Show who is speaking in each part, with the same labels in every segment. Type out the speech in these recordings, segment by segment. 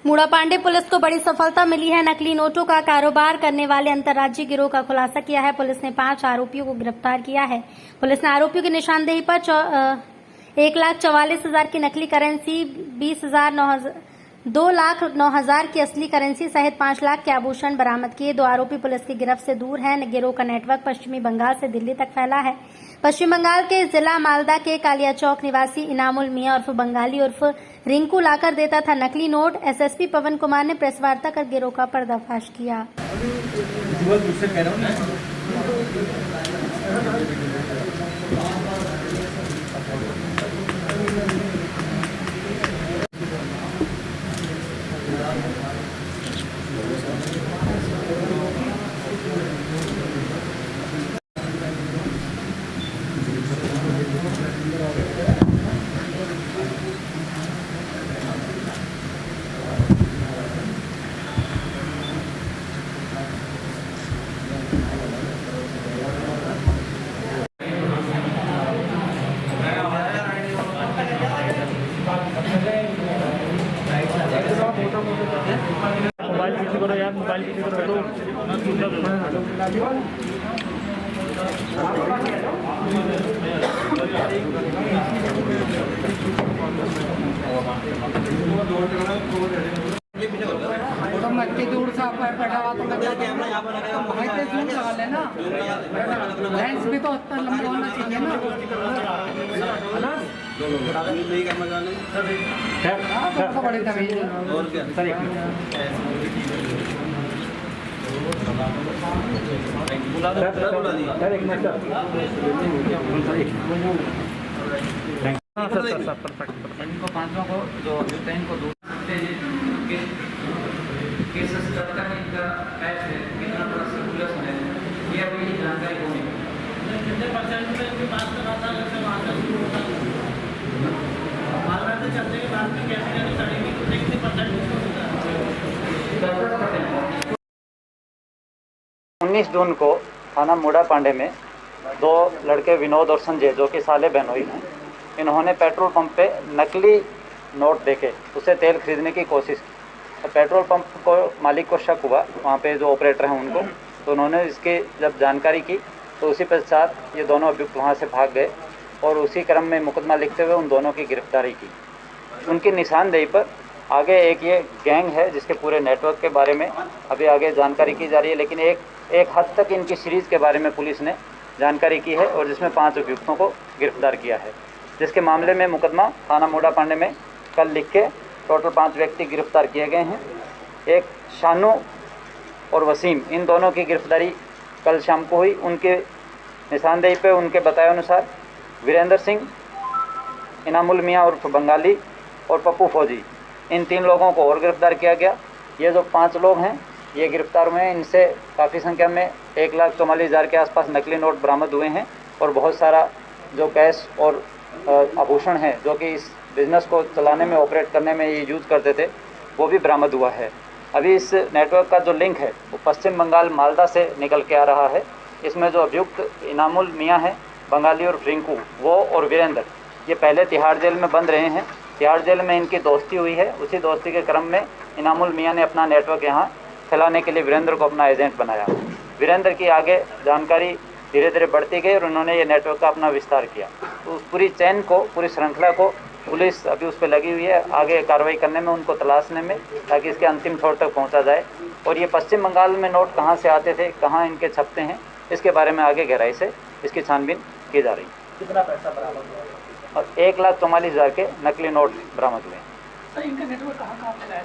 Speaker 1: मूड़ापांडे police को बड़ी सफलता मिली है। नकली नोटों का कारोबार करने वाले अंतर्राज्यीय गिरोह का खुलासा किया है। पुलिस ने 5 आरोपियों को गिरफ्तार किया है। पुलिस ने आरोपियों की निशानदेही पर 1,44,000 की नकली करेंसी, 2,09,000 की असली करेंसी सहित 5 लाख के आभूषण बरामद किए। 2 आरोपी पुलिस की गिरफ्त से दूर हैं। गिरोह का नेटवर्क पश्चिमी बंगाल से दिल्ली तक फैला है। पश्चिम बंगाल के जिला मालदा के कालिया चौक निवासी इनामुल मियां उर्फ बंगाली उर्फ रिंकू लाकर देता था नकली नोट। एसएसपी पवन कुमार ने प्रेस वार्ता कर गिरोह का पर्दाफाश किया।
Speaker 2: मोबाइल किसी करो यार, मोबाइल किसी करो
Speaker 3: तो मट्टी दूर से बैठा हुआ तो लगा लेना। लेंस भी तो उतना लंबा होना चाहिए ना। तो बड़ी तमीज इनको 5 को जो इनको दूर केसेस का इनका बैच है, कितना बड़ा सर्कुलेशन है, ये अभी जानकारी होगी। कितने परसेंट में इनके पास में आता है, जैसे वहाँ से शुरू होता है मालवा से चलने के बाद में कैसे कैसे चढ़ेंगे, कितने परसेंट होता है।
Speaker 4: 19 जून को थाना मूड़ापांडे में 2 लड़के विनोद और संजय, जो कि साले बहनोई हैं, इन्होंने पेट्रोल पंप पे नकली नोट देके उसे तेल खरीदने की कोशिश की। तो पेट्रोल पंप को मालिक को शक हुआ, वहाँ पे जो ऑपरेटर हैं उनको, तो उन्होंने इसकी जब जानकारी की तो उसी पश्चात ये दोनों अभियुक्त वहाँ से भाग गए और उसी क्रम में मुकदमा लिखते हुए उन दोनों की गिरफ्तारी की। उनकी निशानदेही पर आगे एक ये गैंग है जिसके पूरे नेटवर्क के बारे में अभी आगे जानकारी की जा रही है, लेकिन एक हद तक इनकी सीरीज़ के बारे में पुलिस ने जानकारी की है और जिसमें 5 अभियुक्तों को गिरफ्तार किया है, जिसके मामले में मुकदमा थाना मूड़ापांडे में कल लिख के टोटल 5 व्यक्ति गिरफ्तार किए गए हैं। एक शानू और वसीम, इन दोनों की गिरफ्तारी कल शाम को हुई। उनके निशानदेही पे उनके बताए अनुसार वीरेंद्र सिंह, इनामुल मियां उर्फ बंगाली और पप्पू फौजी, इन 3 लोगों को और गिरफ्तार किया गया। ये जो 5 लोग हैं ये गिरफ्तार हुए हैं। इनसे काफ़ी संख्या में 1,44,000 के आसपास नकली नोट बरामद हुए हैं और बहुत सारा जो कैश और आभूषण हैं जो कि इस बिज़नेस को चलाने में, ऑपरेट करने में ये यूज़ करते थे, वो भी बरामद हुआ है। अभी इस नेटवर्क का जो लिंक है वो पश्चिम बंगाल मालदा से निकल के आ रहा है। इसमें जो अभियुक्त इनामुल मियां हैं, बंगाली और रिंकू, वो और वीरेंद्र, ये पहले तिहाड़ जेल में बंद रहे हैं। तिहाड़ जेल में इनकी दोस्ती हुई है। उसी दोस्ती के क्रम में इनामुल मियां ने अपना नेटवर्क यहाँ फैलाने के लिए वीरेंद्र को अपना एजेंट बनाया। वीरेंद्र की आगे जानकारी धीरे धीरे बढ़ती गई और उन्होंने ये नेटवर्क का अपना विस्तार किया। तो उस पूरी चैन को, पूरी श्रृंखला को पुलिस अभी उस पर लगी हुई है, आगे कार्रवाई करने में, उनको तलाशने में, ताकि इसके अंतिम छोर तक पहुंचा जाए। और ये पश्चिम बंगाल में नोट कहां से आते थे, कहां इनके छपते हैं, इसके बारे में आगे गहराई से इसकी छानबीन की जा रही है।
Speaker 2: कितना पैसा बरामद हुआ?
Speaker 4: और 1,44,000 के नकली नोट बरामद हुए।
Speaker 3: इनका नेटवर्क कहाँ है?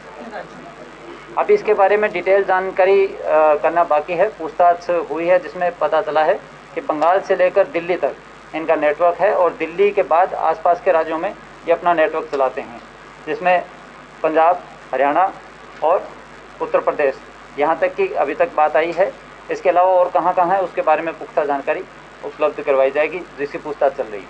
Speaker 4: अभी इसके बारे में डिटेल जानकारी करना बाकी है। पूछताछ हुई है जिसमें पता चला है कि बंगाल से लेकर दिल्ली तक इनका नेटवर्क है और दिल्ली के बाद आसपास के राज्यों में ये अपना नेटवर्क चलाते हैं, जिसमें पंजाब, हरियाणा और उत्तर प्रदेश, यहाँ तक की अभी तक बात आई है। इसके अलावा और कहाँ कहाँ है उसके बारे में पुख्ता जानकारी उपलब्ध करवाई जाएगी, जिसकी पूछताछ चल रही है।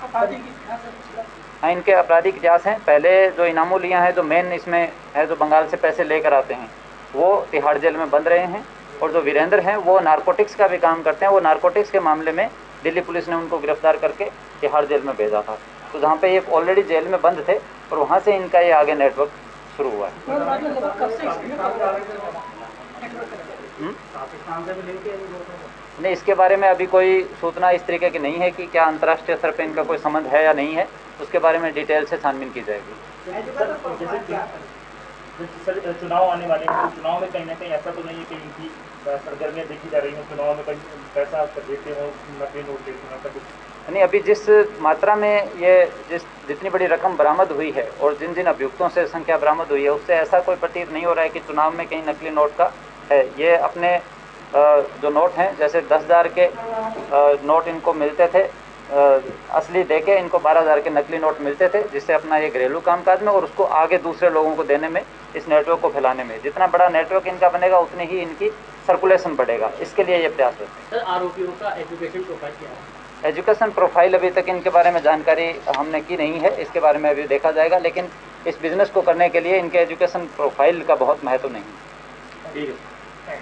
Speaker 4: हाँ, इनके आपराधिक इतिहास हैं। पहले जो इनामुलियाँ हैं, जो मेन इसमें है, जो बंगाल से पैसे लेकर आते हैं, वो तिहाड़ जेल में बंद रहे हैं। और जो वीरेंद्र हैं वो नारकोटिक्स का भी काम करते हैं। वो नारकोटिक्स के मामले में दिल्ली पुलिस ने उनको गिरफ्तार करके तिहाड़ जेल में भेजा था। तो जहाँ पे ये ऑलरेडी जेल में बंद थे और वहाँ से इनका ये आगे नेटवर्क शुरू हुआ है। नहीं, इसके बारे में अभी कोई सूचना इस तरीके की नहीं है कि क्या अंतर्राष्ट्रीय स्तर पर इनका कोई संबंध है या नहीं है, उसके बारे में डिटेल से छानबीन की जाएगी।
Speaker 2: सर चुनाव आने वाले हैं, तो चुनाव में कहीं ना कहीं ऐसा तो नहीं है कि इनकी सरगर्मियाँ देखी जा रही हैं, चुनाव में कहीं पैसा देते हो, नकली नोट देते हो, ऐसा कुछ
Speaker 4: नहीं, अभी जिस मात्रा में ये जितनी बड़ी रकम बरामद हुई है और जिन जिन अभियुक्तों से संख्या बरामद हुई है, उससे ऐसा कोई प्रतीत नहीं हो रहा है कि चुनाव में कहीं नकली नोट का है। ये अपने जो नोट हैं, जैसे 10,000 के नोट इनको मिलते थे असली देके, इनको 12,000 के नकली नोट मिलते थे, जिससे अपना ये घरेलू कामकाज में और उसको आगे दूसरे लोगों को देने में, इस नेटवर्क को फैलाने में, जितना बड़ा नेटवर्क इनका बनेगा उतनी ही इनकी सर्कुलेशन बढ़ेगा। इसके लिए ये प्रयास है।
Speaker 3: सर आरोपियों का एजुकेशन प्रोफाइल क्या है?
Speaker 4: एजुकेशन प्रोफाइल अभी तक इनके बारे में जानकारी हमने की नहीं है, इसके बारे में अभी देखा जाएगा, लेकिन इस बिज़नेस को करने के लिए इनके एजुकेशन प्रोफाइल का बहुत महत्व नहीं है।
Speaker 2: ठीक है।